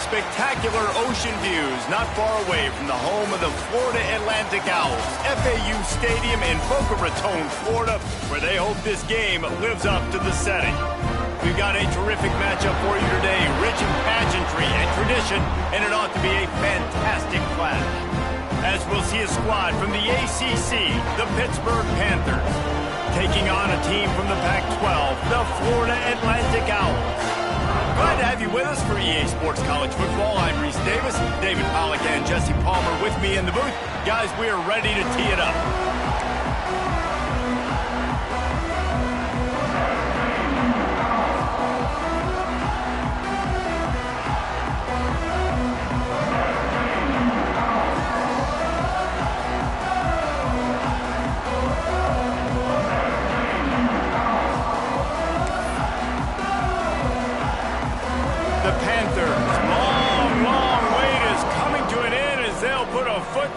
spectacular ocean views not far away from the home of the Florida Atlantic Owls, FAU Stadium in Boca Raton, Florida, where they hope this game lives up to the setting. We've got a terrific matchup for you today, rich in pageantry and tradition, and it ought to be a fantastic clash. As we'll see a squad from the ACC, the Pittsburgh Panthers, taking on a team from the Pac-12, the Florida Atlantic Owls. Glad to have you with us for EA Sports College Football. I'm Reese Davis, David Pollack and Jesse Palmer with me in the booth. Guys, we are ready to tee it up.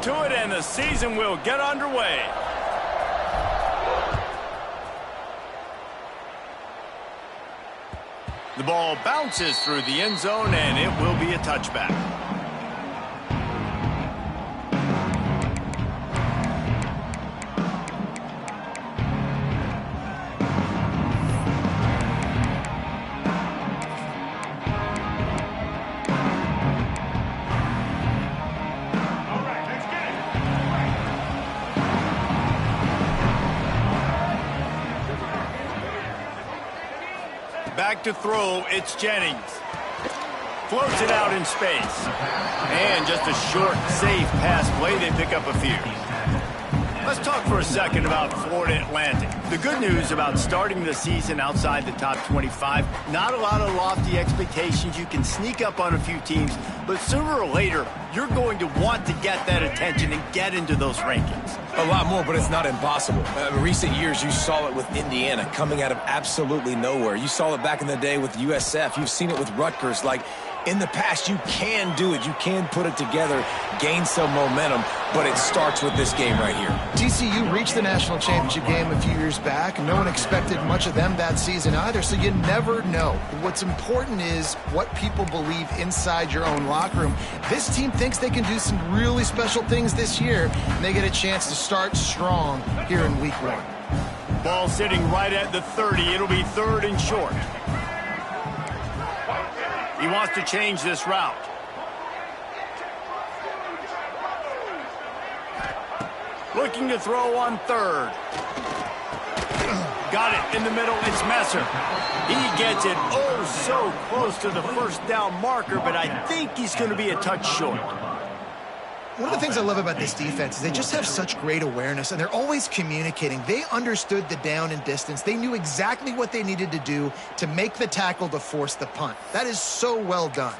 To it, and the season will get underway. The ball bounces through the end zone, and it will be a touchback. Back to throw, it's Jennings. Floats it out in space. And just a short, safe pass play, they pick up a few. Let's talk for a second about Florida Atlantic. The good news about starting the season outside the top 25, not a lot of lofty expectations. You can sneak up on a few teams, but sooner or later, you're going to want to get that attention and get into those rankings. A lot more, but it's not impossible. In recent years, you saw it with Indiana coming out of absolutely nowhere. You saw it back in the day with USF. You've seen it with Rutgers. Like, in the past, you can do it. You can put it together, gain some momentum, but it starts with this game right here. TCU reached the national championship game a few years back. No one expected much of them that season either, so you never know. What's important is what people believe inside your own locker room. This team thinks they can do some really special things this year, and they get a chance to start strong here in week 1. Ball sitting right at the 30. It'll be 3rd and short. He wants to change this route. Looking to throw on 3rd. Got it in the middle. It's Messer. He gets it oh so close to the first down marker, but I think he's going to be a touch short. One of the things I love about this defense is they just have such great awareness, and they're always communicating. They understood the down and distance. They knew exactly what they needed to do to make the tackle to force the punt. That is so well done.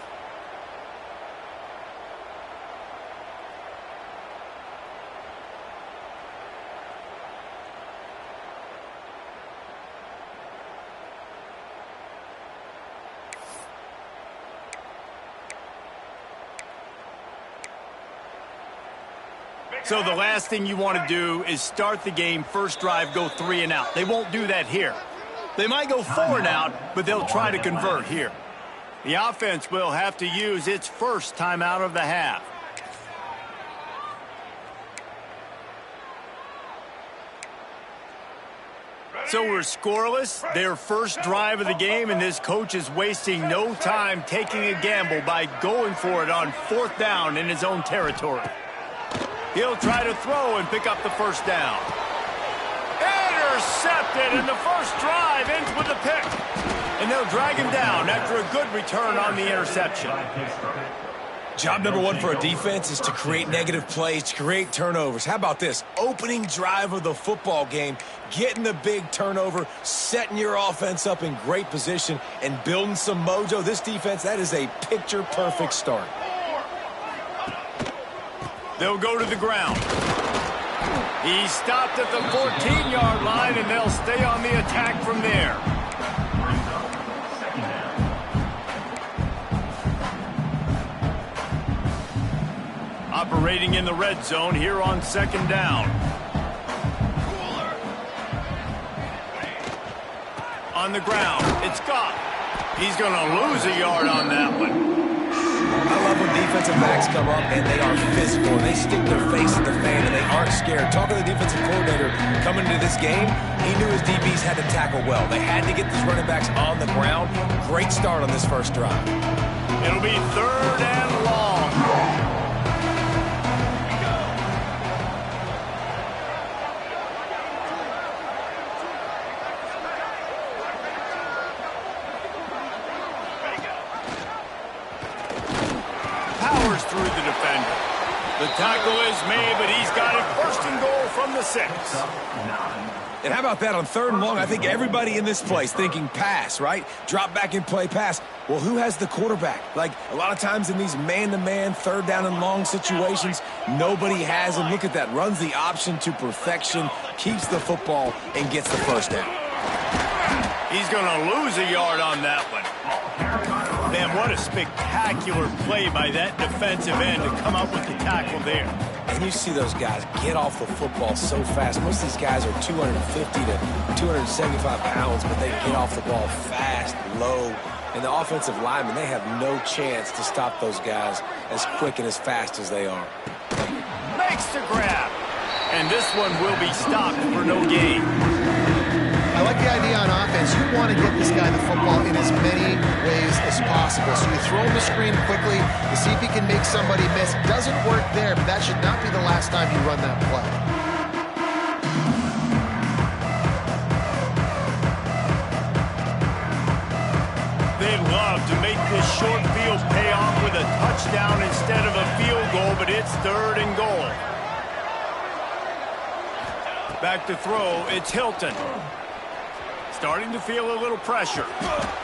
So the last thing you want to do is start the game, first drive, go 3 and out. They won't do that here. They might go 4 and out, but they'll try to convert here. The offense will have to use its first timeout of the half. So we're scoreless, their first drive of the game, and this coach is wasting no time taking a gamble by going for it on 4th down in his own territory. He'll try to throw and pick up the first down. Intercepted, and the first drive ends with a pick. And they'll drag him down after a good return on the interception. Job number 1 for a defense is to create negative plays, to create turnovers. How about this? Opening drive of the football game, getting the big turnover, setting your offense up in great position, and building some mojo. This defense, that is a picture-perfect start. They'll go to the ground. He stopped at the 14-yard line, and they'll stay on the attack from there. Operating in the red zone here on 2nd down. On the ground, it's Goff. He's going to lose a yard on that one. I love when defensive backs come up and they are physical. They stick their face in the fan and they aren't scared. Talking to the defensive coordinator coming into this game, he knew his DBs had to tackle well. They had to get these running backs on the ground. Great start on this first drive. It'll be 3rd and long. Powers through the defender. The tackle is made, but he's got it 1st and goal from the 6. And how about that on 3rd and long? I think everybody in this place thinking pass, right? Drop back and play pass. Well, who has the quarterback? Like, a lot of times in these man-to-man, 3rd down and long situations, nobody has him. Look at that. Runs the option to perfection, keeps the football, and gets the 1st down. He's going to lose a yard on that one. Man, what a spectacular play by that defensive end to come up with the tackle there. And you see those guys get off the football so fast. Most of these guys are 250 to 275 pounds, but they get off the ball fast, low. And the offensive linemen, they have no chance to stop those guys as quick and as fast as they are. Makes the grab. And this one will be stopped for no gain. I like the idea on offense. You want to get this guy the football in as many ways as possible. So you throw him the screen quickly to see if he can make somebody miss. Doesn't work there, but that should not be the last time you run that play. They'd love to make this short field pay off with a touchdown instead of a field goal, but it's 3rd and goal. Back to throw, it's Hilton. Starting to feel a little pressure.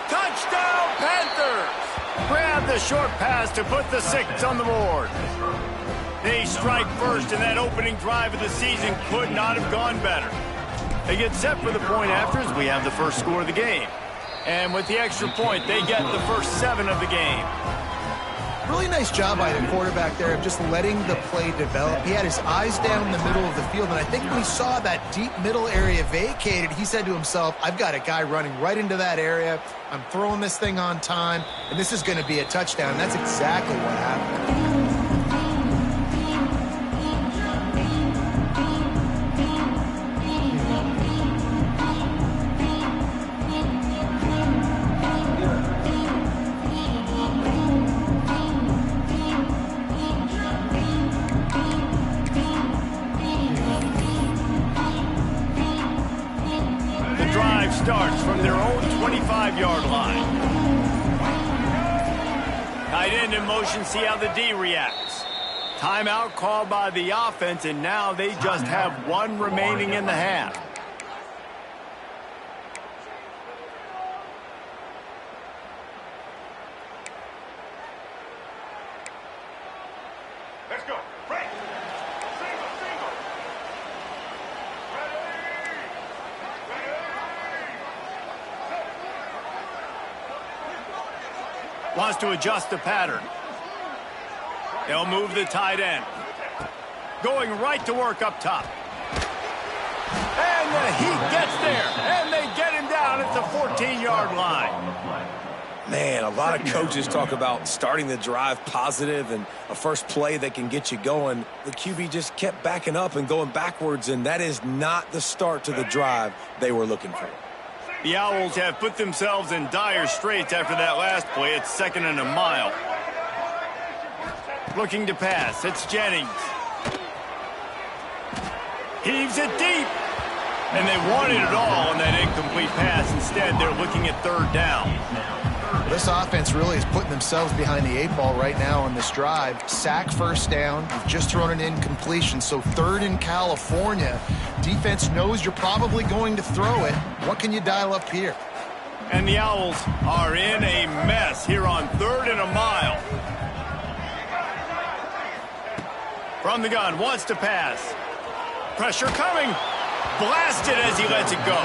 Touchdown, Panthers! Grab the short pass to put the 6 on the board. They strike first, and that opening drive of the season could not have gone better. They get set for the point after as we have the first score of the game. And with the extra point, they get the first 7 of the game. Really nice job by the quarterback there of just letting the play develop. He had his eyes down in the middle of the field, and I think when he saw that deep middle area vacated, he said to himself, I've got a guy running right into that area. I'm throwing this thing on time, and this is going to be a touchdown. And that's exactly what happened. Starts from their own 25-yard line. Tight end in motion, see how the D reacts. Timeout called by the offense, and now they just have 1 remaining in the half. Let's go. Break. Single. Wants to adjust the pattern. They'll move the tight end. Going right to work up top. And the Heat gets there. And they get him down at the 14-yard line. Man, a lot of coaches talk about starting the drive positive and a first play that can get you going. The QB just kept backing up and going backwards, and that is not the start to the drive they were looking for. The Owls have put themselves in dire straits after that last play. It's 2nd and a mile. Looking to pass. It's Jennings. Heaves it deep. And they wanted it all on that incomplete pass. Instead, they're looking at 3rd down. This offense really is putting themselves behind the 8 ball right now on this drive. Sack 1st down. You've just thrown an incompletion, so 3rd in California. Defense knows you're probably going to throw it. What can you dial up here? And the Owls are in a mess here on 3rd and a mile. From the gun, wants to pass. Pressure coming. Blasted as he lets it go.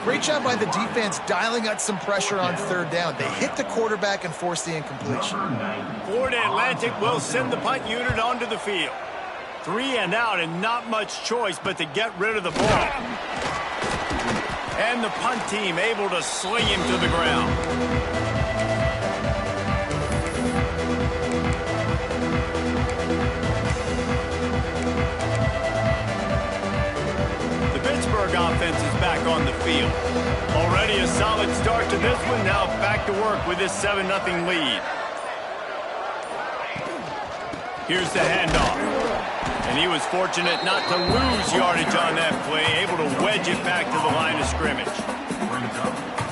Great job by the defense dialing out some pressure on 3rd down. They hit the quarterback and force the incompletion. Florida Atlantic will send the punt unit onto the field. 3 and out and not much choice but to get rid of the ball. And the punt team able to sling him to the ground. back on the field. Already a solid start to this one. Now back to work with this 7-0 lead. Here's the handoff. And he was fortunate not to lose yardage on that play, able to wedge it back to the line of scrimmage.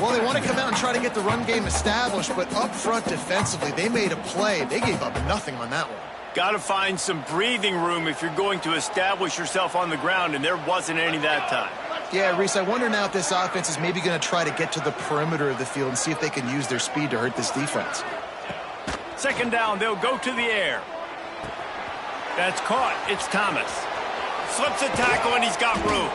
Well, they want to come out and try to get the run game established, but up front defensively, they made a play. They gave up nothing on that one. Got to find some breathing room if you're going to establish yourself on the ground, and there wasn't any that time. Yeah, Reese, I wonder now if this offense is maybe going to try to get to the perimeter of the field and see if they can use their speed to hurt this defense. Second down, they'll go to the air. That's caught. It's Thomas. Slips a tackle, and he's got room.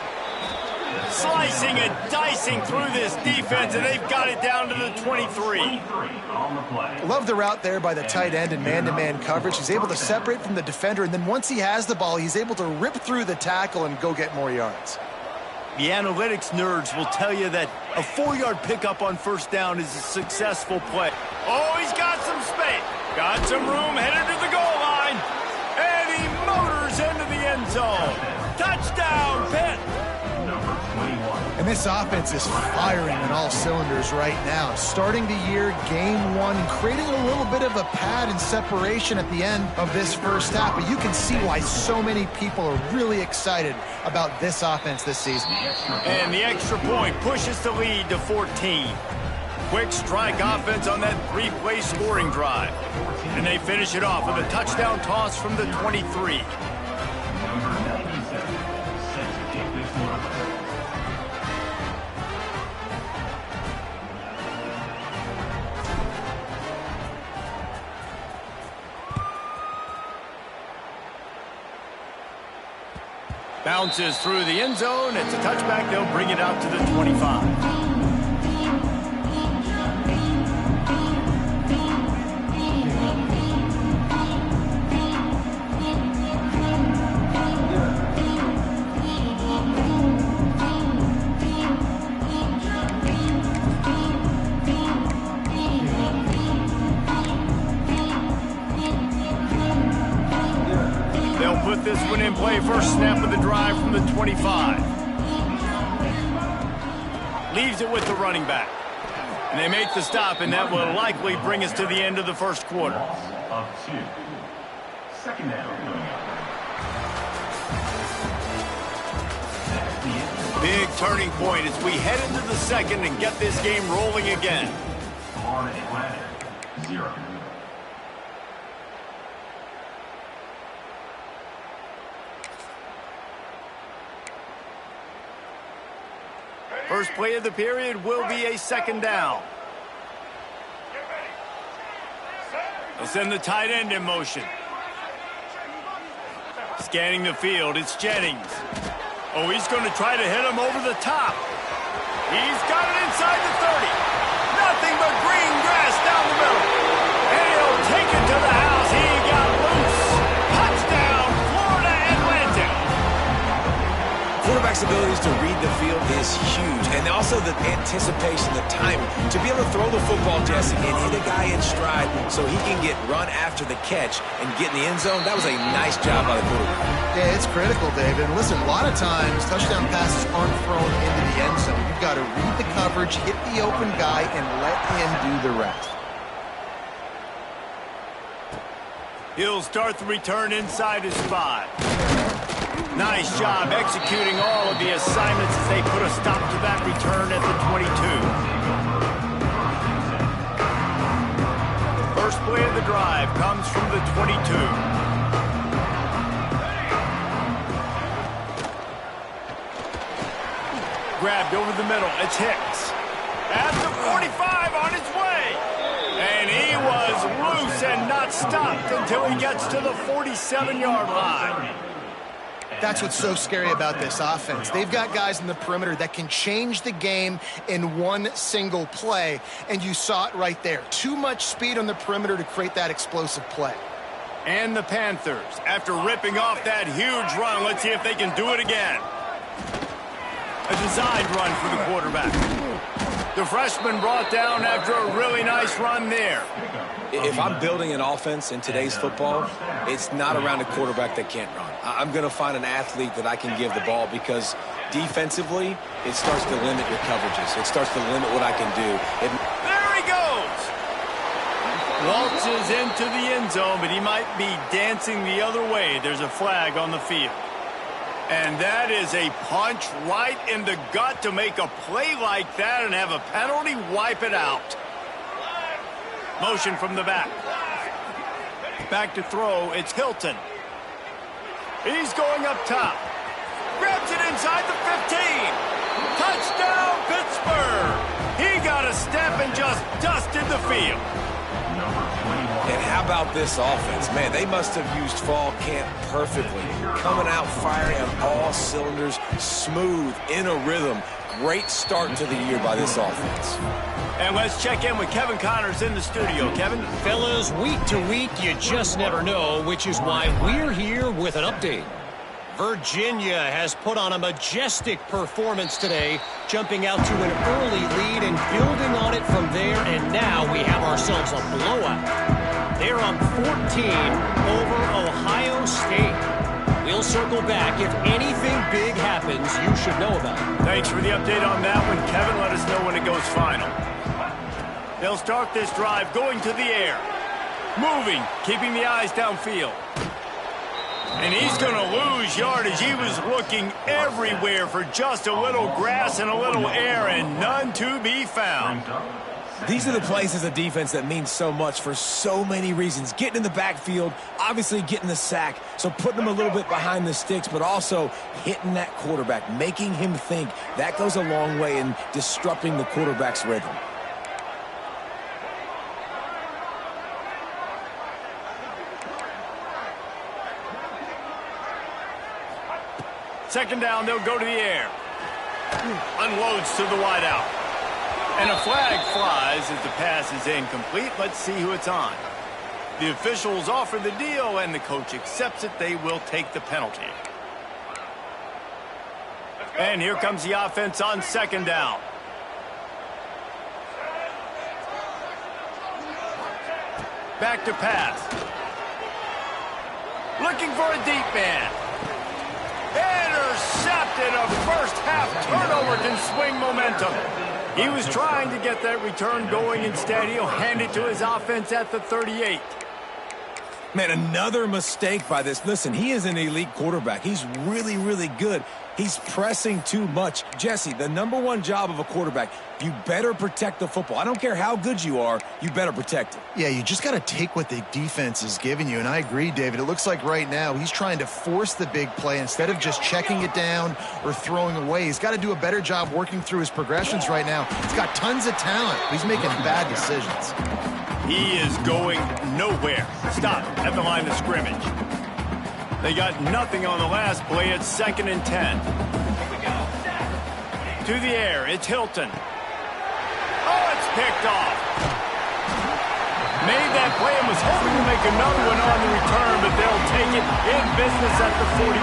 Slicing and dicing through this defense, and they've got it down to the 23. Love the route there by the tight end in man-to-man coverage. He's able to separate from the defender, and then once he has the ball, he's able to rip through the tackle and go get more yards. The analytics nerds will tell you that a 4-yard pickup on first down is a successful play. Oh, he's got some space. Got some room, headed to the goal line. And he motors into the end zone. Touchdown, Pitt. And this offense is firing on all cylinders right now. Starting the year, game one, creating a little bit of a pad and separation at the end of this first half. But you can see why so many people are really excited about this offense this season. And the extra point pushes the lead to 14. Quick strike offense on that 3-play scoring drive. And they finish it off with a touchdown toss from the 23. Bounces through the end zone. It's a touchback. They'll bring it out to the 25. Put this one in play. First snap of the drive from the 25. Leaves it with the running back. And they make the stop, and that will likely bring us to the end of the first quarter. Second down. Big turning point as we head into the second and get this game rolling again. Florida Atlantic, 0. First play of the period will be a second down. They'll send the tight end in motion. Scanning the field, it's Jennings. Oh, he's going to try to hit him over the top. He's got it inside the 30. Nothing but green grass down the middle. And he'll take it to the house. He got loose. Touchdown, Florida Atlantic. Quarterback's abilities to read the field is huge, and also the anticipation, the timing. To be able to throw the football, Jesse, and hit a guy in stride so he can get run after the catch and get in the end zone, that was a nice job by the quarterback. Yeah, it's critical, David. And listen, a lot of times touchdown passes aren't thrown into the end zone. You've got to read the coverage, hit the open guy, and let him do the rest. He'll start the return inside his 5. Nice job executing all of the assignments as they put a stop to that return at the 22. First play of the drive comes from the 22. Grabbed over the middle. It's Hicks. At the 45 on his way. And he was loose and not stopped until he gets to the 47-yard line. That's what's so scary about this offense. They've got guys in the perimeter that can change the game in one single play, and you saw it right there. Too much speed on the perimeter to create that explosive play. And the Panthers, after ripping off that huge run, let's see if they can do it again. A designed run for the quarterback. The freshman brought down after a really nice run there. If I'm building an offense in today's football, it's not around a quarterback that can't run. I'm going to find an athlete that I can give the ball because Defensively, it starts to limit your coverages. It starts to limit what I can do. There he goes! Waltzes into the end zone, but he might be dancing the other way. There's a flag on the field. And that is a punch right in the gut to make a play like that and have a penalty wipe it out. Motion from the back. Back to throw, it's Hilton. He's going up top. Grabs it inside the 15. Touchdown, Pittsburgh. He got a step and just dusted the field. And how about this offense? Man, they must have used fall camp perfectly. Coming out firing on all cylinders, smooth, in a rhythm. Great start to the year by this offense. And let's check in with Kevin Connors in the studio. Kevin? Fellas, week to week, you just never know, which is why we're here with an update. Virginia has put on a majestic performance today, jumping out to an early lead and building on it from there, and now we have ourselves a blowout. They're up 14 over Ohio State. We'll circle back. If anything big happens, you should know about it. Thanks for the update on that one, Kevin. Let us know when it goes final. They'll start this drive going to the air. Moving, keeping the eyes downfield. And he's going to lose yardage. He was looking everywhere for just a little grass and a little air, and none to be found. These are the plays as a defense that mean so much for so many reasons. Getting in the backfield, obviously getting the sack, so putting them a little bit behind the sticks, but also hitting that quarterback, making him think. That goes a long way in disrupting the quarterback's rhythm. Second down, they'll go to the air. Unloads to the wideout. And a flag flies as the pass is incomplete. Let's see who it's on. The officials offer the deal, and the coach accepts it. They will take the penalty. And here comes the offense on second down. Back to pass. Looking for a deep man. Intercepted. A first half turnover can swing momentum. He was trying to get that return going. Instead, he'll hand it to his offense at the 38. Man, another mistake by this. Listen, he is an elite quarterback. He's really, really good. He's pressing too much. Jesse, the number one job of a quarterback, you better protect the football. I don't care how good you are, you better protect it. Yeah, you just got to take what the defense is giving you, and I agree, David. It looks like right now he's trying to force the big play instead of just checking it down or throwing away. He's got to do a better job working through his progressions right now. He's got tons of talent. He's making bad decisions. He is going nowhere. Stop at the line of scrimmage. They got nothing on the last play. It's 2nd and 10. To the air, it's Hilton. Oh, it's picked off. Made that play and was hoping to make another one on the return, but they'll take it in business at the 41.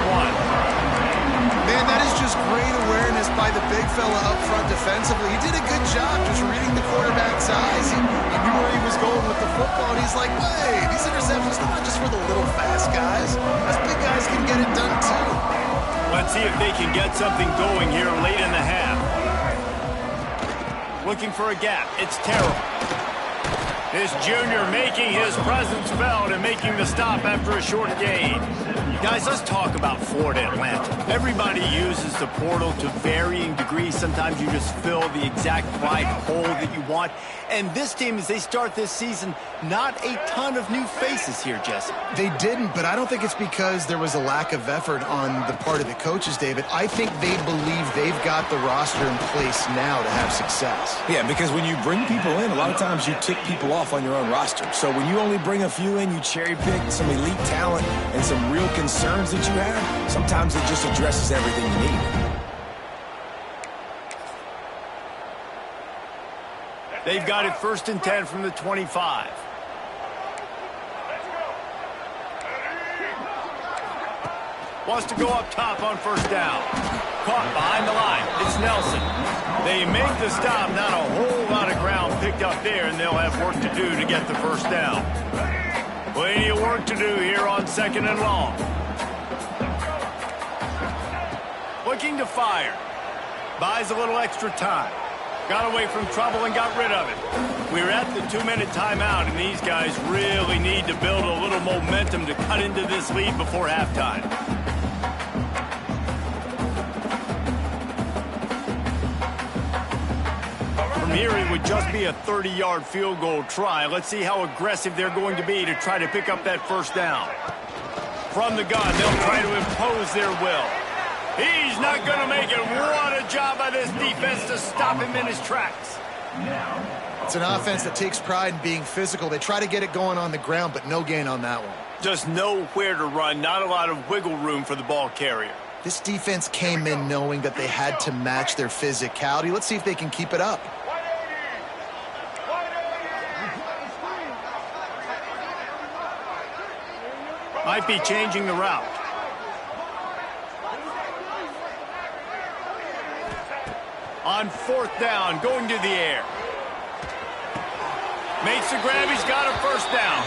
Man, that is just great awareness by the big fella up front defensively. He did a good job just reading the quarterback's eyes. He knew where he was going with the football, and he's like, hey, these interceptions are not just for the little fast guys. Us big guys can get it done too. Let's see if they can get something going here late in the half. Looking for a gap. It's Terrell. This junior making his presence felt and making the stop after a short gain. Guys, let's talk about Florida Atlantic. Everybody uses the portal to varying degrees. Sometimes you just fill the exact right hole that you want. And this team, as they start this season, not a ton of new faces here, Jesse. They didn't, but I don't think it's because there was a lack of effort on the part of the coaches, David. I think they believe they've got the roster in place now to have success. Yeah, because when you bring people in, a lot of times you tick people off on your own roster. So when you only bring a few in, you cherry pick some elite talent and some real concerns that you have, sometimes it just addresses everything you need. They've got it 1st and 10 from the 25. Wants to go up top on 1st down. Caught behind the line. It's Nelson. They make the stop. Not a whole lot of ground picked up there, and they'll have work to do to get the 1st down. Plenty of work to do here on 2nd and long. looking to fire. Buys a little extra time. Got away from trouble and got rid of it. We're at the 2-minute timeout, and these guys really need to build a little momentum to cut into this lead before halftime. From here, it would just be a 30-yard field goal try. Let's see how aggressive they're going to be to try to pick up that first down. From the gun, they'll try to impose their will. He's not going to make it. What a job by this defense to stop him in his tracks. It's an offense that takes pride in being physical. They try to get it going on the ground, but no gain on that one. Just nowhere to run. Not a lot of wiggle room for the ball carrier. This defense came in knowing that they had to match their physicality. Let's see if they can keep it up. Might be changing the route. On 4th down, going to the air. Makes the grab, he's got a first down.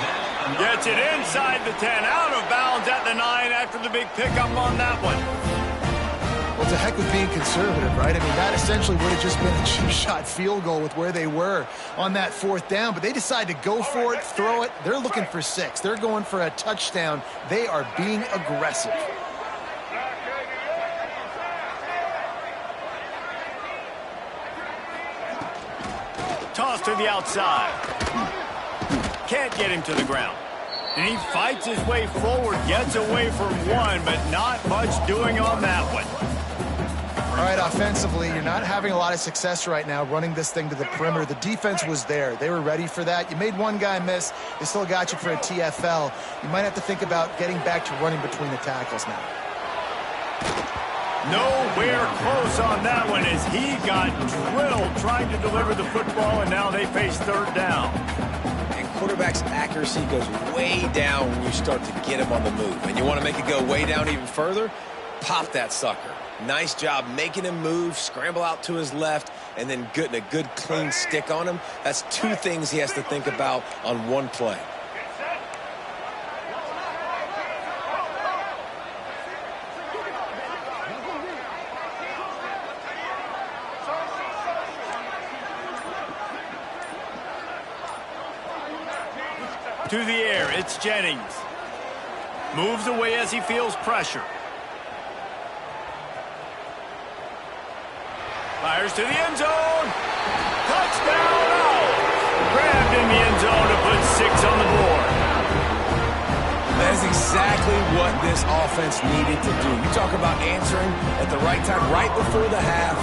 Gets it inside the 10, out of bounds at the 9 after the big pickup on that one. Well, it's a heck with being conservative, right? I mean, that essentially would have just been a cheap-shot field goal with where they were on that 4th down, but they decide to go for it, throw it. They're looking for 6. They're going for a touchdown. They are being aggressive. Toss to the outside. Can't get him to the ground. And he fights his way forward, gets away from one, but not much doing on that one. All right, offensively, you're not having a lot of success right now running this thing to the perimeter. The defense was there. They were ready for that. You made one guy miss. They still got you for a TFL. You might have to think about getting back to running between the tackles now. Nowhere close on that one as he got drilled trying to deliver the football, and now they face 3rd down. And quarterback's accuracy goes way down when you start to get him on the move. And you want to make it go way down even further? Pop that sucker. Nice job making him move, scramble out to his left, and then getting a good clean stick on him. That's 2 things he has to think about on one play. To the air, it's Jennings. Moves away as he feels pressure. Fires to the end zone. Touchdown! Oh! Grabbed in the end zone to put 6 on the board. That is exactly what this offense needed to do. You talk about answering at the right time, right before the half,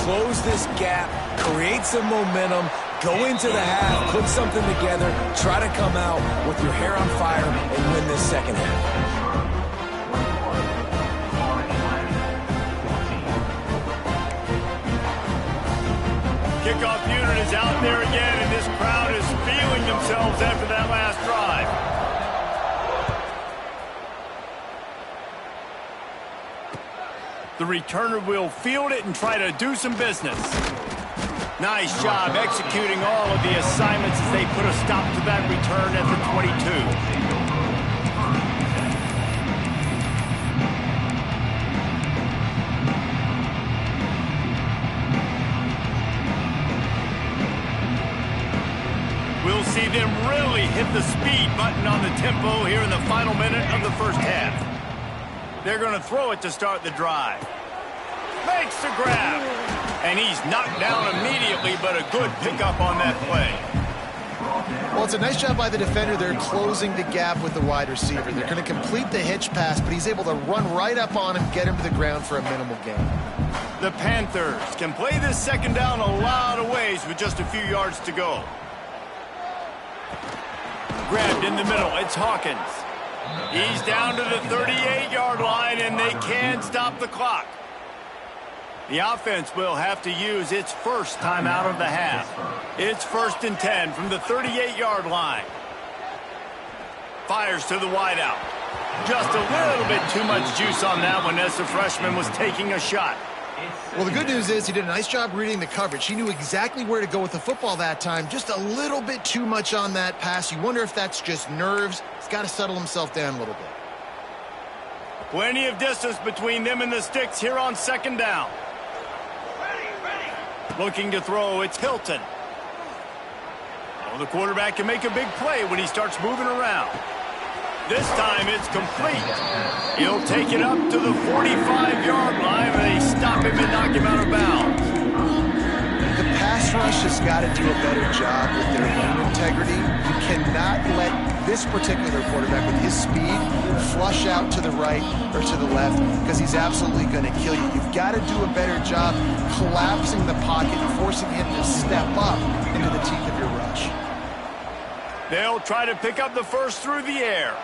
close this gap, create some momentum, go into the half, put something together, try to come out with your hair on fire and win this second half. Kickoff unit is out there again, and this crowd is feeling themselves after that last drive. The returner will field it and try to do some business. Nice job executing all of the assignments as they put a stop to that return at the 22. We'll see them really hit the speed button on the tempo here in the final minute of the first half. They're going to throw it to start the drive. Makes the grab. And he's knocked down immediately, but a good pickup on that play. Well, it's a nice job by the defender. They're closing the gap with the wide receiver. They're going to complete the hitch pass, but he's able to run right up on him, get him to the ground for a minimal gain. The Panthers can play this second down a lot of ways with just a few yards to go. Grabbed in the middle, it's Hawkins. He's down to the 38-yard line, and they can stop the clock. The offense will have to use its first timeout of the half. It's 1st and 10 from the 38-yard line. Fires to the wideout. Just a little bit too much juice on that one as the freshman was taking a shot. Well, the good news is he did a nice job reading the coverage. He knew exactly where to go with the football that time. Just a little bit too much on that pass. You wonder if that's just nerves. He's got to settle himself down a little bit. Plenty of distance between them and the sticks here on second down. Looking to throw, it's Hilton. Oh, the quarterback can make a big play when he starts moving around. This time it's complete. He'll take it up to the 45-yard line, and they stop him and knock him out of bounds. The pass rush has got to do a better job with their lane integrity. You cannot let this particular quarterback with his speed flush out to the right or to the left, because he's absolutely going to kill you. You've got to do a better job collapsing the pocket and forcing him to step up into the teeth of your rush. They'll try to pick up the first through the air.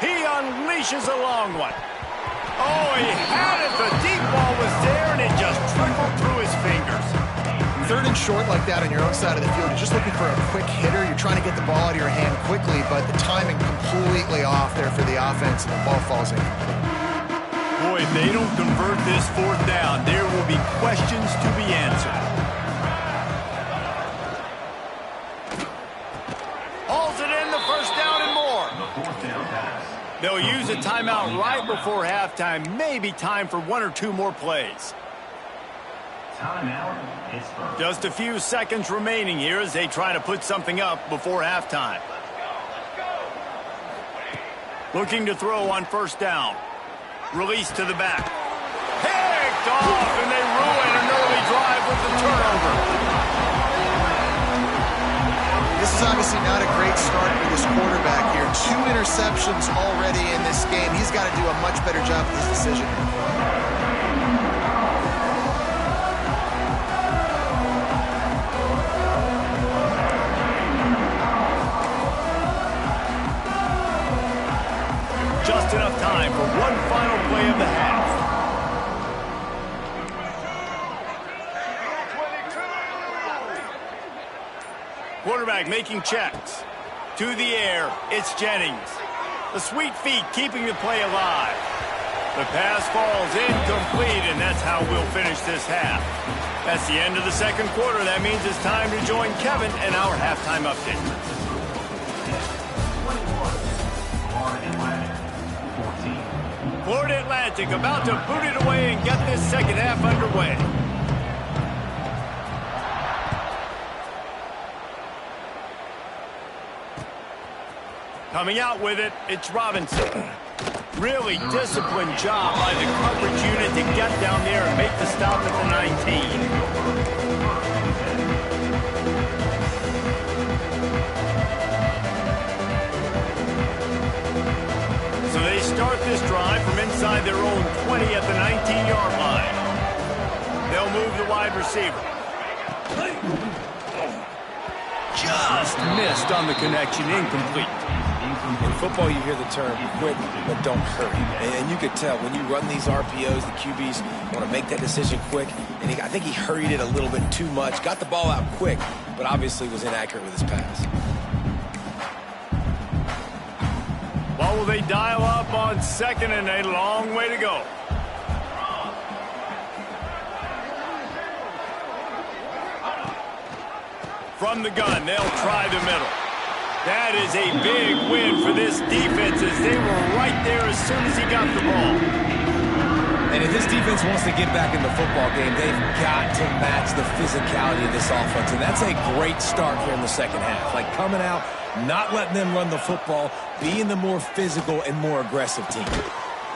He unleashes a long one. Oh, he had it. The deep ball was there, and it just trickled through his fingers. Third and short like that on your own side of the field, you're just looking for a quick hitter. You're trying to get the ball out of your hand quickly, but the timing completely off there for the offense, and the ball falls in. Boy, if they don't convert this fourth down, there will be questions to be answered. Hauls it in, the first down and more. They'll use a timeout right before halftime. Maybe time for one or two more plays. Timeout, Pittsburgh. Just a few seconds remaining here as they try to put something up before halftime. Looking to throw on first down. Release to the back. Picked off, and they ruin an early drive with the turnover. This is obviously not a great start for this quarterback here. 2 interceptions already in this game. He's got to do a much better job with his decision. Just enough time for one final play of the half. Quarterback making checks. To the air, it's Jennings. The sweet feet keeping the play alive. The pass falls incomplete, and that's how we'll finish this half. That's the end of the second quarter. That means it's time to join Kevin and our halftime update. Florida Atlantic about to boot it away and get this second half underway. Coming out with it, it's Robinson. Really disciplined job by the coverage unit to get down there and make the stop at the 19. So they start this drive from inside their own 20 at the 19-yard line. They'll move the wide receiver. Just missed on the connection, incomplete. In football, you hear the term quick, but don't hurry. And you could tell when you run these RPOs, the QBs want to make that decision quick. And I think he hurried it a little bit too much. Got the ball out quick, but obviously was inaccurate with his pass. Well, will they dial up on second and a long way to go? From the gun, they'll try the middle. That is a big win for this defense as they were right there as soon as he got the ball. And if this defense wants to get back in the football game, they've got to match the physicality of this offense. And that's a great start here in the second half. Like coming out, not letting them run the football, being the more physical and more aggressive team.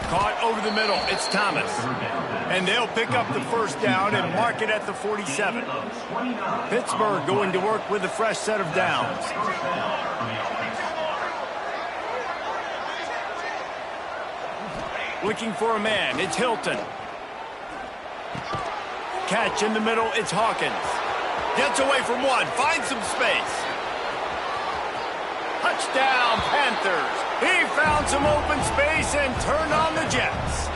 Caught over the middle, it's Thomas. And they'll pick up the first down and mark it at the 47. Pittsburgh going to work with a fresh set of downs. Looking for a man, it's Hilton. Catch in the middle, it's Hawkins. Gets away from one, finds some space. Touchdown, Panthers. He found some open space and turned on the Jets.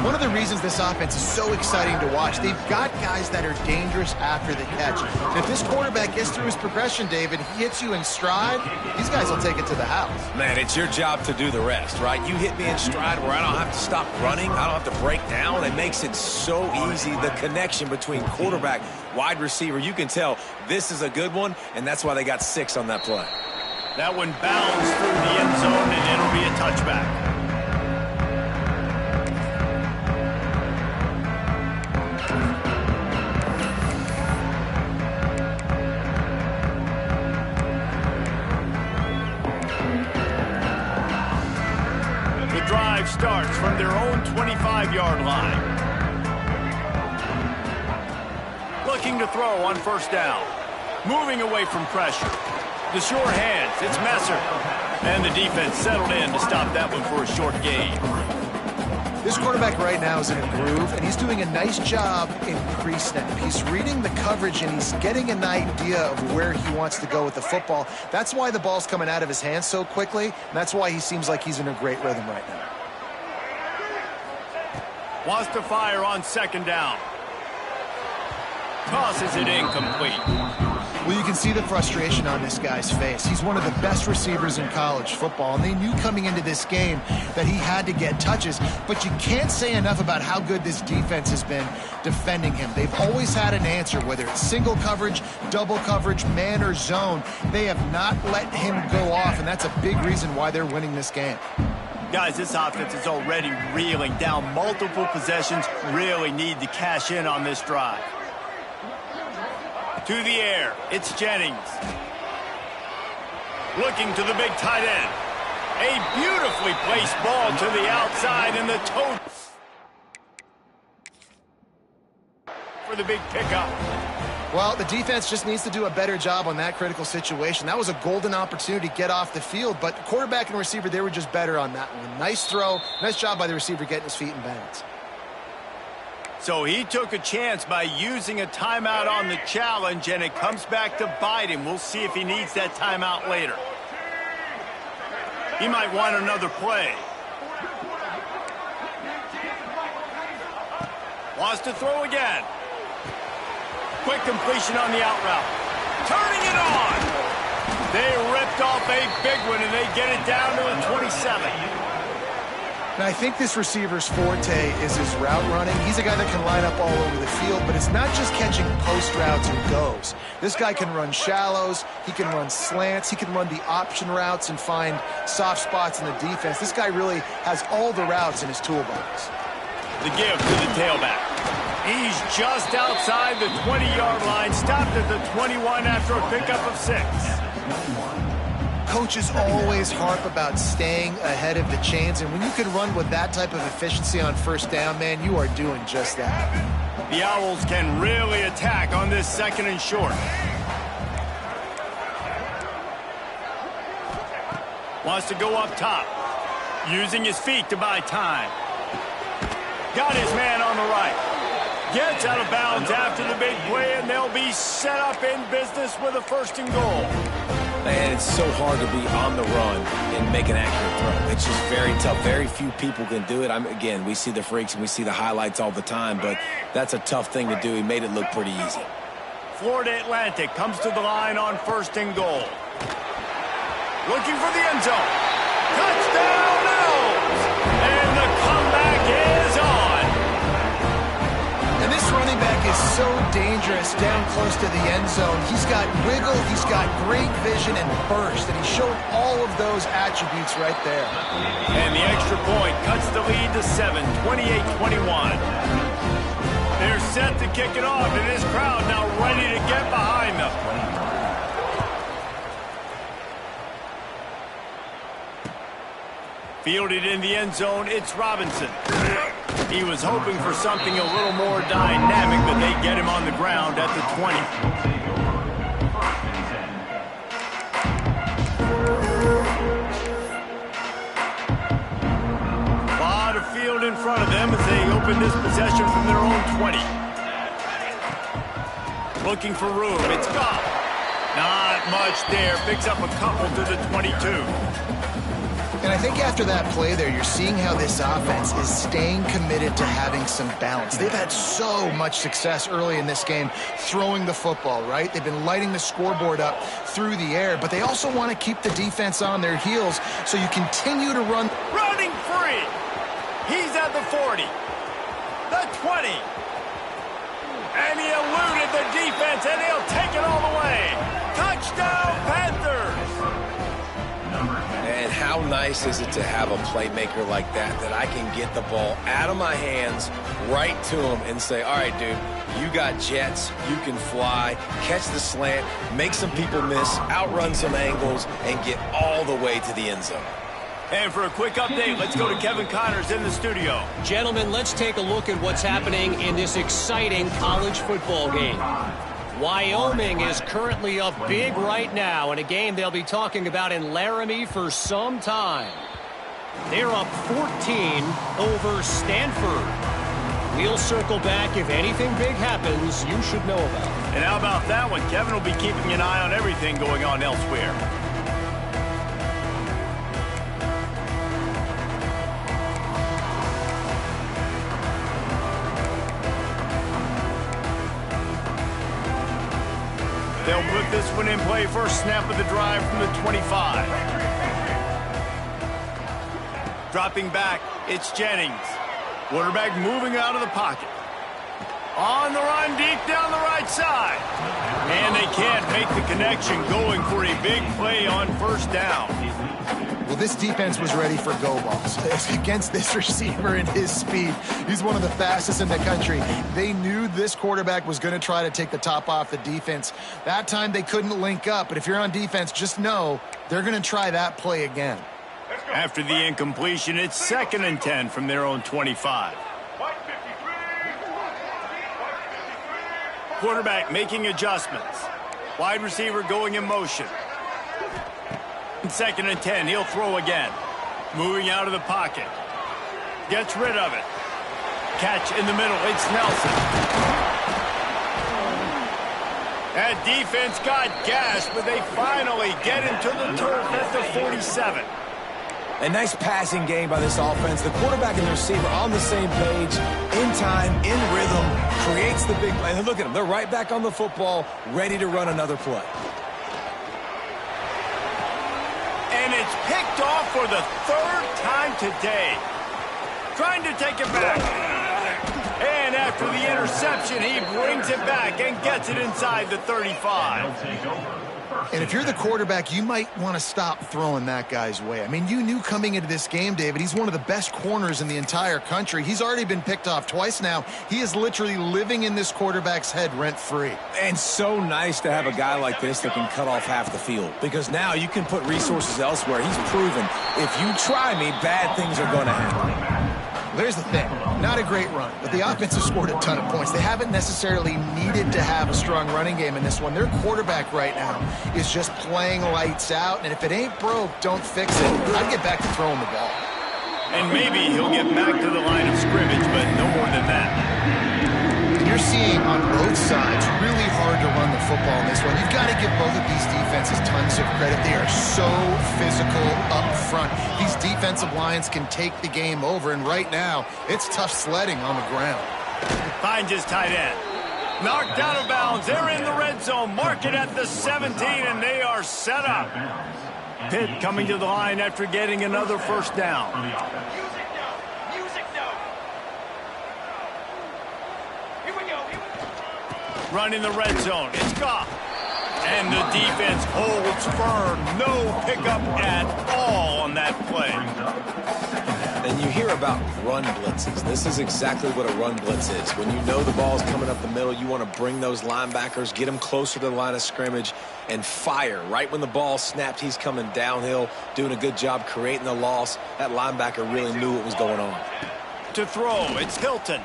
One of the reasons this offense is so exciting to watch, they've got guys that are dangerous after the catch. And if this quarterback gets through his progression, David, he hits you in stride, these guys will take it to the house. Man, it's your job to do the rest, right? You hit me in stride where I don't have to stop running. I don't have to break down. It makes it so easy. The connection between quarterback, wide receiver, you can tell this is a good one, and that's why they got 6 on that play. That one bounds through the end zone, and it'll be a touchback. starts from their own 25-yard line. Looking to throw on first down. Moving away from pressure. The sure hands, it's Messer. And the defense settled in to stop that one for a short gain. This quarterback right now is in a groove, and he's doing a nice job in pre-snap. He's reading the coverage, and he's getting an idea of where he wants to go with the football. That's why the ball's coming out of his hands so quickly, and that's why he seems like he's in a great rhythm right now. Wants to fire on second down. Tosses it incomplete. Well, you can see the frustration on this guy's face. He's one of the best receivers in college football, and they knew coming into this game that he had to get touches, but you can't say enough about how good this defense has been defending him. They've always had an answer, whether it's single coverage, double coverage, man or zone. They have not let him go off, and that's a big reason why they're winning this game. Guys, this offense is already reeling down multiple possessions. Really need to cash in on this drive. To the air, it's Jennings. Looking to the big tight end. A beautifully placed ball to the outside and the toe for the big pickup. Well, the defense just needs to do a better job on that critical situation. That was a golden opportunity to get off the field, but quarterback and receiver, they were just better on that one. Nice throw. Nice job by the receiver getting his feet in bounds. So he took a chance by using a timeout on the challenge, and it comes back to bite him. We'll see if he needs that timeout later. He might want another play. Wants to throw again. Quick completion on the out route. Turning it on. They ripped off a big one, and they get it down to the 27. And I think this receiver's forte is his route running. He's a guy that can line up all over the field, but it's not just catching post routes and goes. This guy can run shallows, he can run slants, he can run the option routes and find soft spots in the defense. This guy really has all the routes in his toolbox. The give to the tailback. He's just outside the 20-yard line, stopped at the 21 after a pickup of 6. Coaches always harp about staying ahead of the chains, and when you can run with that type of efficiency on first down, man, you are doing just that. The Owls can really attack on this second and short. Wants to go up top, using his feet to buy time. Got his man on the right. Gets out of bounds after the big play, and they'll be set up in business with a first and goal. Man, it's so hard to be on the run and make an accurate throw. It's just very tough. Very few people can do it. Again, we see the freaks and we see the highlights all the time, but that's a tough thing to do. He made it look pretty easy. Florida Atlantic comes to the line on first and goal. Looking for the end zone. Touchdown, Owls! And the comeback is on. And this running back is so dangerous down close to the end zone. He's got wiggle, he's got great vision and burst, and he showed all of those attributes right there. And the extra point cuts the lead to 7, 28-21. They're set to kick it off, and this crowd now ready to get behind them. Fielded in the end zone, it's Robinson. He was hoping for something a little more dynamic, but they get him on the ground at the 20. A lot of field in front of them as they open this possession from their own 20. Looking for room, it's Goff. Not much there, picks up a couple to the 22. And I think after that play there, you're seeing how this offense is staying committed to having some balance. They've had so much success early in this game throwing the football, right? They've been lighting the scoreboard up through the air, but they also want to keep the defense on their heels, so you continue to run. Running free. He's at the 40, the 20. And he eluded the defense, and he'll take it all the way. Touchdown, Panthers. And how nice is it to have a playmaker like that I can get the ball out of my hands right to him and say, all right, dude, you got jets, you can fly, catch the slant, make some people miss, outrun some angles, and get all the way to the end zone. And for a quick update, let's go to Kevin Connors in the studio. Gentlemen, let's take a look at what's happening in this exciting college football game. Wyoming is currently up big right now in a game they'll be talking about in Laramie for some time. They're up 14 over Stanford. We'll circle back if anything big happens you should know about. And how about that one? Kevin will be keeping an eye on everything going on elsewhere. They'll put this one in play. First snap of the drive from the 25. Dropping back, it's Jennings. Quarterback moving out of the pocket. On the run, deep down the right side. And they can't make the connection, going for a big play on first down. Well, this defense was ready for go balls. Against this receiver and his speed, he's one of the fastest in the country. They knew this quarterback was going to try to take the top off the defense. That time they couldn't link up, but if you're on defense, just know they're going to try that play again. After the incompletion, it's 2nd and 10 from their own 25. Quarterback making adjustments. Wide receiver going in motion. 2nd and 10, he'll throw again. Moving out of the pocket. Gets rid of it. Catch in the middle, it's Nelson. That defense got gashed, but they finally get him to the turf at the 47. A nice passing game by this offense. The quarterback and the receiver on the same page, in time, in rhythm, creates the big play. And look at them. They're right back on the football, ready to run another play. And it's picked off for the 3rd time today. Trying to take it back. And after the interception, he brings it back and gets it inside the 35. And if you're the quarterback, you might want to stop throwing that guy's way. I mean, you knew coming into this game, David, he's one of the best corners in the entire country. He's already been picked off twice now. He is literally living in this quarterback's head rent-free. And so nice to have a guy like this that can cut off half the field, because now you can put resources elsewhere. He's proven if you try me, bad things are going to happen. There's the thing. Not a great run, but the offense has scored a ton of points. They haven't necessarily needed to have a strong running game in this one. Their quarterback right now is just playing lights out, and if it ain't broke, don't fix it. I'd get back to throwing the ball. And maybe he'll get back to the line of scrimmage, but no more than that. You're seeing on both sides really hard to run the football in this one. You've got to give both of these defenses tons of credit. They are so physical up front. These defensive lines can take the game over, and right now, it's tough sledding on the ground. Finds his tight end. Knocked out of bounds. They're in the red zone. Mark it at the 17, and they are set up. Pitt coming to the line after getting another first down. Running the red zone. It's Goff. And the defense holds firm. No pickup at all on that play. And you hear about run blitzes. This is exactly what a run blitz is. When you know the ball's coming up the middle, you want to bring those linebackers, get them closer to the line of scrimmage, and fire. Right when the ball snapped, he's coming downhill, doing a good job creating the loss. That linebacker really knew what was going on. To throw, it's Hilton.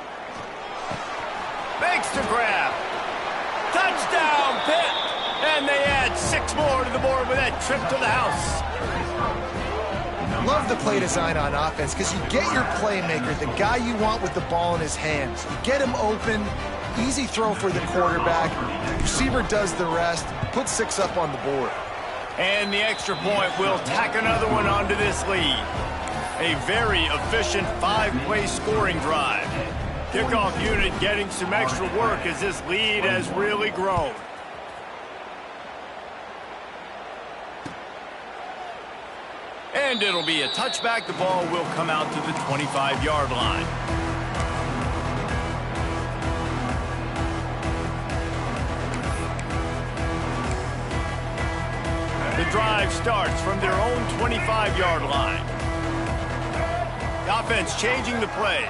Makes the grab. Touchdown, Pitt! And they add 6 more to the board with that trip to the house. Love the play design on offense because you get your playmaker, the guy you want with the ball in his hands. You get him open, easy throw for the quarterback. Receiver does the rest, put 6 up on the board. And the extra point will tack another one onto this lead. A very efficient 5-play scoring drive. Kickoff unit getting some extra work as this lead has really grown. And it'll be a touchback. The ball will come out to the 25-yard line. The drive starts from their own 25-yard line. The offense changing the play.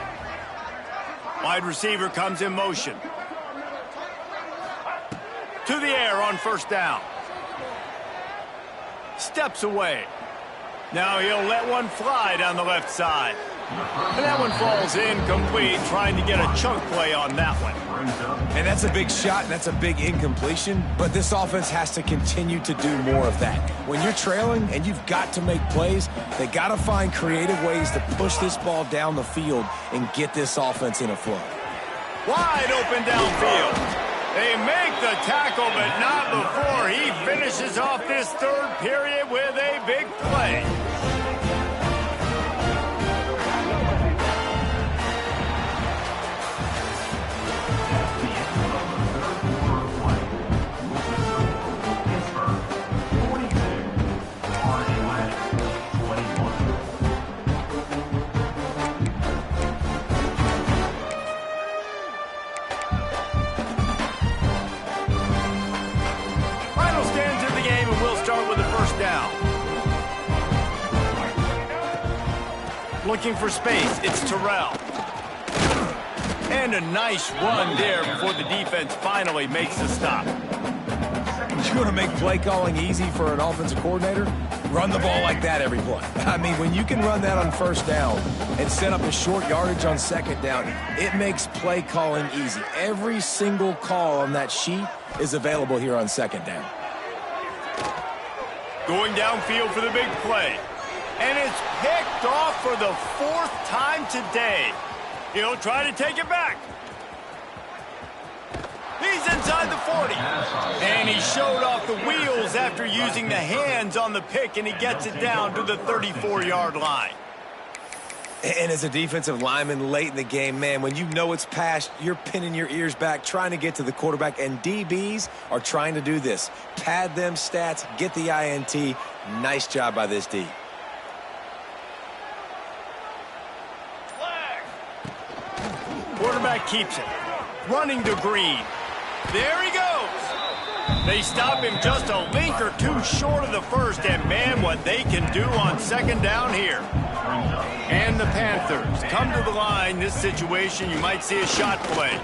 Wide receiver comes in motion. To the air on first down. Steps away. Now he'll let one fly down the left side. And that one falls incomplete, trying to get a chunk play on that one. And that's a big shot, and that's a big incompletion, but this offense has to continue to do more of that. When you're trailing and you've got to make plays, they got to find creative ways to push this ball down the field and get this offense in a flow. Wide open downfield. They make the tackle, but not before he finishes off this third period with a big play. Looking for space, it's Terrell. And a nice run there before the defense finally makes the stop. You want to make play calling easy for an offensive coordinator? Run the ball like that every play. I mean, when you can run that on first down and set up a short yardage on second down, it makes play calling easy. Every single call on that sheet is available here on second down. Going downfield for the big play. And it's picked off for the fourth time today. He'll try to take it back. He's inside the 40. And he showed off the wheels after using the hands on the pick, and he gets it down to the 34-yard line. And as a defensive lineman late in the game, man, when you know it's past, you're pinning your ears back, trying to get to the quarterback, and DBs are trying to do this. Pad them stats, get the INT. Nice job by this D. Quarterback keeps it. Running to Green. There he goes. They stop him just a link or two short of the first, and man, what they can do on second down here. And the Panthers come to the line. This situation, you might see a shot play.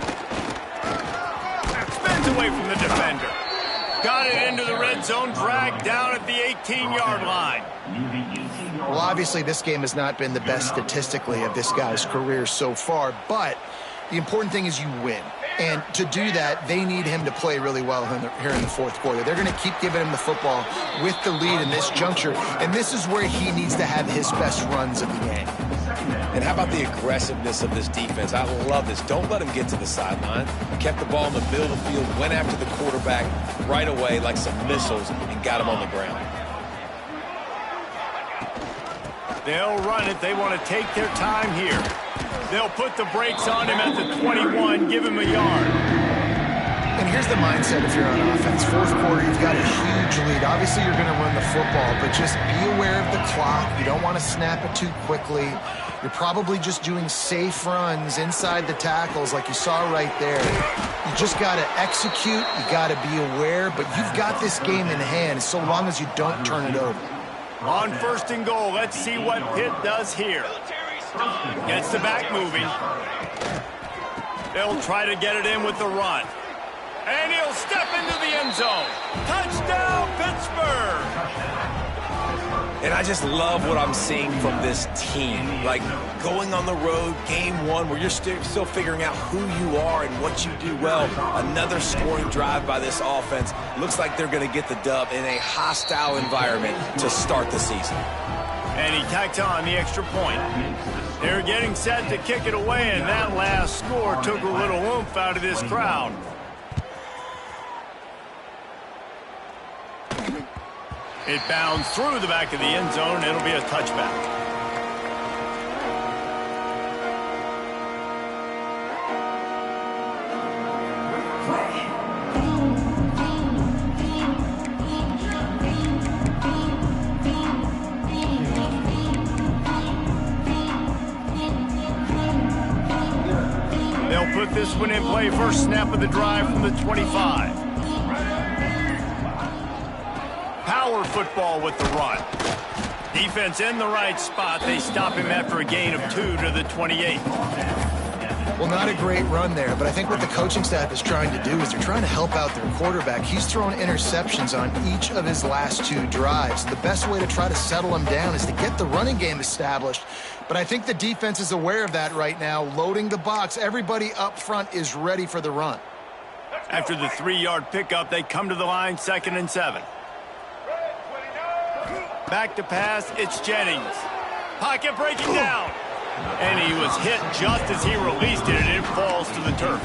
Spins away from the defender. Got it into the red zone, dragged down at the 18-yard line. Well, obviously, this game has not been the best statistically of this guy's career so far, but the important thing is you win. And to do that, they need him to play really well here in the fourth quarter. They're going to keep giving him the football with the lead in this juncture, and this is where he needs to have his best runs of the game. And how about the aggressiveness of this defense? I love this. Don't let him get to the sideline. Kept the ball in the middle of the field, went after the quarterback right away like some missiles, and got him on the ground. They'll run it. They want to take their time here. They'll put the brakes on him at the 21, give him a yard. And here's the mindset if you're on offense. Fourth quarter, you've got a huge lead. Obviously, you're going to run the football, but just be aware of the clock. You don't want to snap it too quickly. You're probably just doing safe runs inside the tackles like you saw right there. You just got to execute. You got to be aware, but you've got this game in hand so long as you don't turn it over. On first and goal, let's see what Pitt does here. Gets the back moving. They'll try to get it in with the run. And he'll step into the end zone. Touchdown, Pittsburgh! And I just love what I'm seeing from this team. Like going on the road, game one, where you're still figuring out who you are and what you do well. Another scoring drive by this offense. Looks like they're going to get the dub in a hostile environment to start the season. And he tacked on the extra point. They're getting set to kick it away, and that last score took a little oomph out of this crowd. It bounds through the back of the end zone. It'll be a touchback. They'll put this one in play. First snap of the drive from the 25. Power football with the run. Defense in the right spot. They stop him after a gain of 2 to the 28. Well, not a great run there, but I think what the coaching staff is trying to do is they're trying to help out their quarterback. He's thrown interceptions on each of his last 2 drives. The best way to try to settle him down is to get the running game established. But I think the defense is aware of that right now, loading the box. Everybody up front is ready for the run. After the 3-yard pickup, they come to the line, 2nd and 7. Back to pass, it's Jennings. Pocket breaking down. And he was hit just as he released it, and it falls to the turf.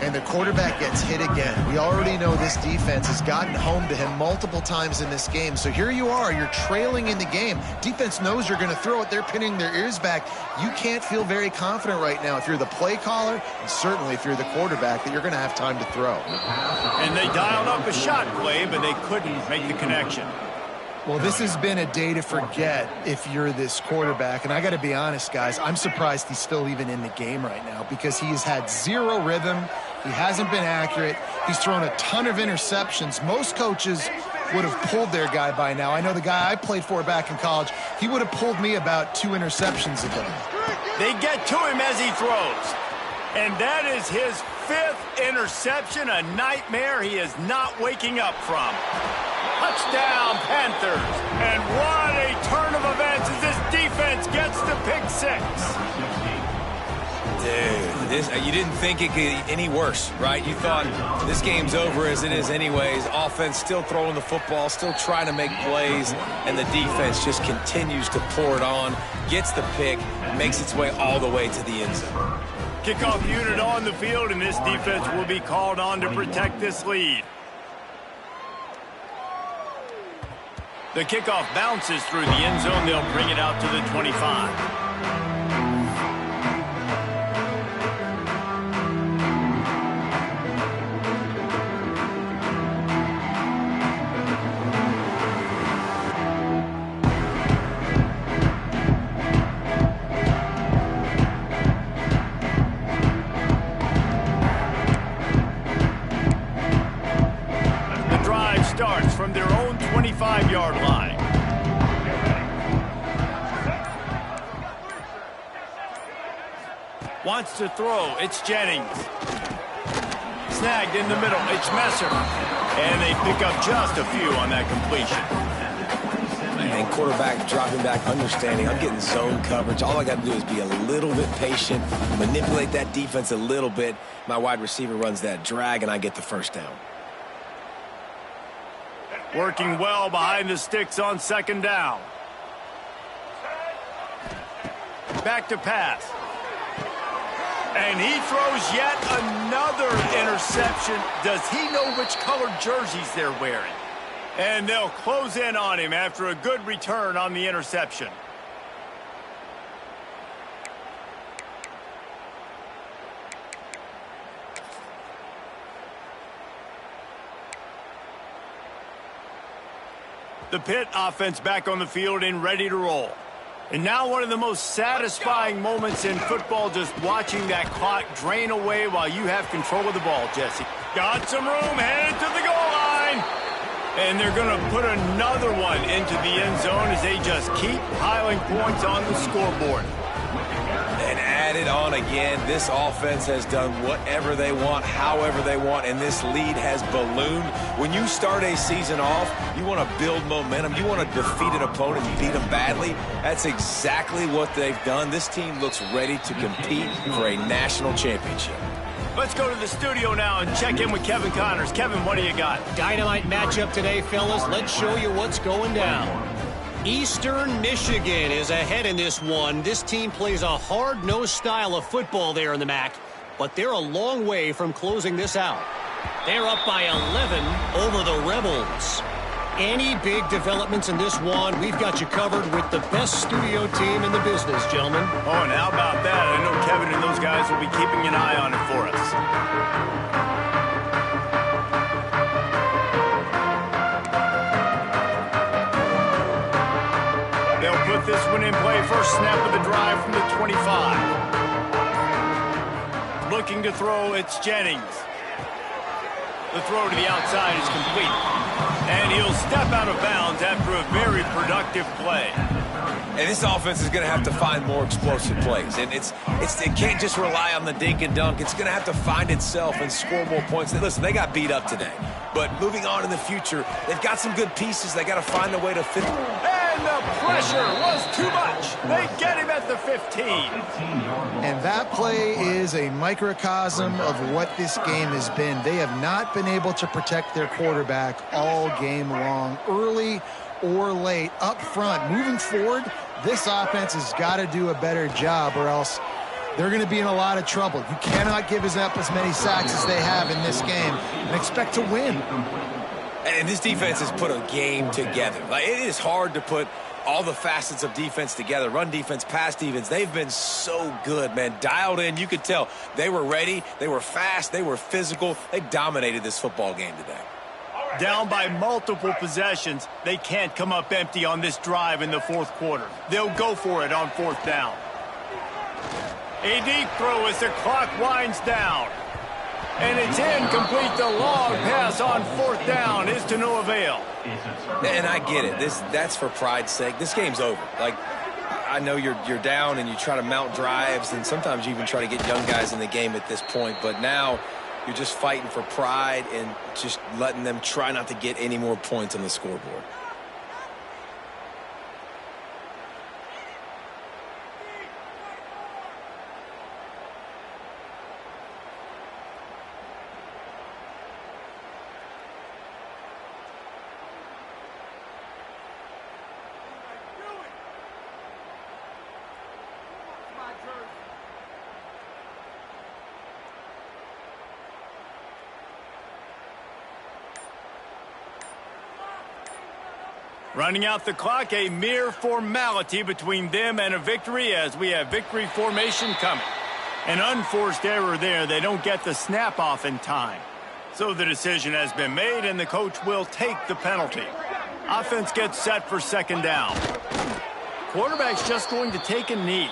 And the quarterback gets hit again. We already know this defense has gotten home to him multiple times in this game. So here you are, you're trailing in the game. Defense knows you're going to throw it. They're pinning their ears back. You can't feel very confident right now if you're the play caller, and certainly if you're the quarterback, that you're going to have time to throw. And they dialed up a shot play, but they couldn't make the connection. Well, this has been a day to forget if you're this quarterback. And I got to be honest, guys, I'm surprised he's still even in the game right now because he has had 0 rhythm. He hasn't been accurate. He's thrown a ton of interceptions. Most coaches would have pulled their guy by now. I know the guy I played for back in college, he would have pulled me about 2 interceptions ago. They get to him as he throws. And that is his 5th interception, a nightmare he is not waking up from. Touchdown, Panthers. And what a turn of events as this defense gets the pick 6. Dude, you didn't think it could get any worse, right? You thought this game's over as it is anyways. Offense still throwing the football, still trying to make plays, and the defense just continues to pour it on, gets the pick, makes its way all the way to the end zone. Kickoff unit on the field, and this defense will be called on to protect this lead. The kickoff bounces through the end zone. They'll bring it out to the 25. Starts from their own 25-yard line. Wants to throw. It's Jennings. Snagged in the middle. It's Messer. And they pick up just a few on that completion. And quarterback dropping back, understanding I'm getting zone coverage. All I got to do is be a little bit patient, manipulate that defense a little bit. My wide receiver runs that drag, and I get the first down. Working well behind the sticks on 2nd down. Back to pass. And he throws yet another interception. Does he know which colored jerseys they're wearing? And they'll close in on him after a good return on the interception. The Pitt offense back on the field and ready to roll. And now one of the most satisfying moments in football, just watching that clock drain away while you have control of the ball, Jesse. Got some room, headed to the goal line. And they're going to put another one into the end zone as they just keep piling points on the scoreboard. And added on again, this offense has done whatever they want, however they want, and this lead has ballooned. When you start a season off, you want to build momentum. You want to defeat an opponent and beat them badly. That's exactly what they've done. This team looks ready to compete for a national championship. Let's go to the studio now and check in with Kevin Connors. Kevin, what do you got? Dynamite matchup today, fellas. Let's show you what's going down. Eastern Michigan is ahead in this one. This team plays a hard-nosed style of football there in the MAC, but they're a long way from closing this out. They're up by 11 over the Rebels. Any big developments in this one, we've got you covered with the best studio team in the business, gentlemen. Oh, and how about that? I know Kevin and those guys will be keeping an eye on it for us. Put this one in play. First snap of the drive from the 25. Looking to throw, it's Jennings. The throw to the outside is complete. And he'll step out of bounds after a very productive play. And this offense is going to have to find more explosive plays. And it can't just rely on the dink and dunk. It's going to have to find itself and score more points. Listen, they got beat up today. But moving on in the future, they've got some good pieces. They got to find a way to fit. And the pressure was too much. They get him at the 15. And that play is a microcosm of what this game has been. They have not been able to protect their quarterback all game long, early or late, up front. Moving forward, this offense has got to do a better job, or else they're going to be in a lot of trouble. You cannot give up as many sacks as they have in this game and expect to win. And this defense has put a game together. Like, it is hard to put all the facets of defense together. Run defense, pass defense. They've been so good, man. Dialed in. You could tell they were ready. They were fast. They were physical. They dominated this football game today. Down by multiple possessions, they can't come up empty on this drive in the fourth quarter. They'll go for it on fourth down. A deep throw as the clock winds down. And it's incomplete. The long pass on fourth down is to no avail. And I get it. That's for pride's sake. This game's over. Like, I know you're down and you try to mount drives, and sometimes you even try to get young guys in the game at this point. But now you're just fighting for pride and just letting them try not to get any more points on the scoreboard. Running out the clock, a mere formality between them and a victory as we have victory formation coming. An unforced error there. They don't get the snap off in time. So the decision has been made and the coach will take the penalty. Offense gets set for second down. Quarterback's just going to take a knee.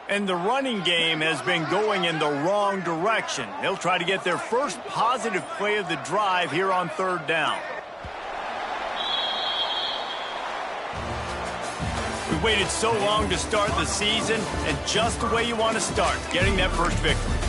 And the running game has been going in the wrong direction. They'll try to get their first positive play of the drive here on third down. We waited so long to start the season, and just the way you want to start, getting that first victory.